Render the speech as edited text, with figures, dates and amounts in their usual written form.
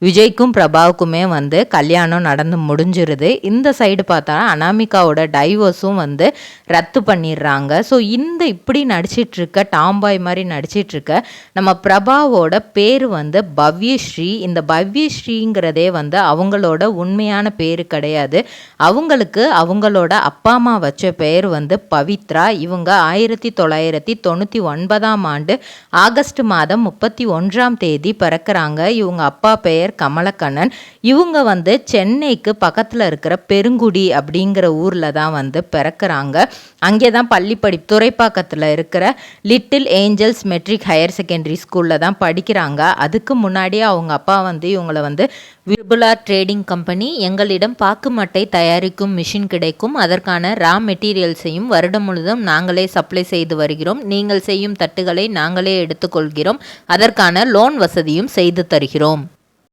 விஜய்க்கும் பிரபாவுக்குமே வந்து கல்யாணம் நடந்து முடிஞ்சிருது. இந்த சைடு பார்த்தா அனாமிகாவோட டைவர்ஸும் வந்து ரத்து பண்ணிடுறாங்க. ஸோ இந்த இப்படி நடிச்சிட்ருக்க டாம்பாய் மாதிரி நடிச்சிட்ருக்க நம்ம பிரபாவோட பேர் வந்து பவ்யஸ்ரீ. இந்த பவ்யஸ்ரீங்கிறதே வந்து அவங்களோட உண்மையான பேர் கிடையாது. அவங்களுக்கு அவங்களோட அப்பா அம்மா வச்ச பெயர் வந்து பவித்ரா. இவங்க 1999 ஆண்டு ஆகஸ்ட் மாதம் 31ஆம் தேதி பிறக்கிறாங்க. இவங்க அப்பா பெயர் கமலக்கண்ணன். இவங்க வந்து சென்னைக்கு பக்கத்தில் இருக்கிற பெருங்குடி அப்படிங்கிற ஊரில் தான் வந்து பிறக்கிறாங்க. அங்கே தான் பள்ளி துறைப்பாக்கத்தில் இருக்கிற little angels matric higher secondary ஸ்கூலில் தான் படிக்கிறாங்க. அதுக்கு முன்னாடியே அவங்க அப்பா வந்து இவங்களை வந்து விபுலா ட்ரேடிங் கம்பெனி, எங்களிடம் பாக்கு மட்டை தயாரிக்கும் மிஷின் கிடைக்கும், அதற்கான ரா மெட்டீரியல்ஸையும் வருடம் முழுதும் நாங்களே சப்ளை செய்து வருகிறோம், நீங்கள் செய்யும் தட்டுகளை நாங்களே எடுத்துக்கொள்கிறோம், அதற்கான லோன் வசதியும் செய்து தருகிறோம்.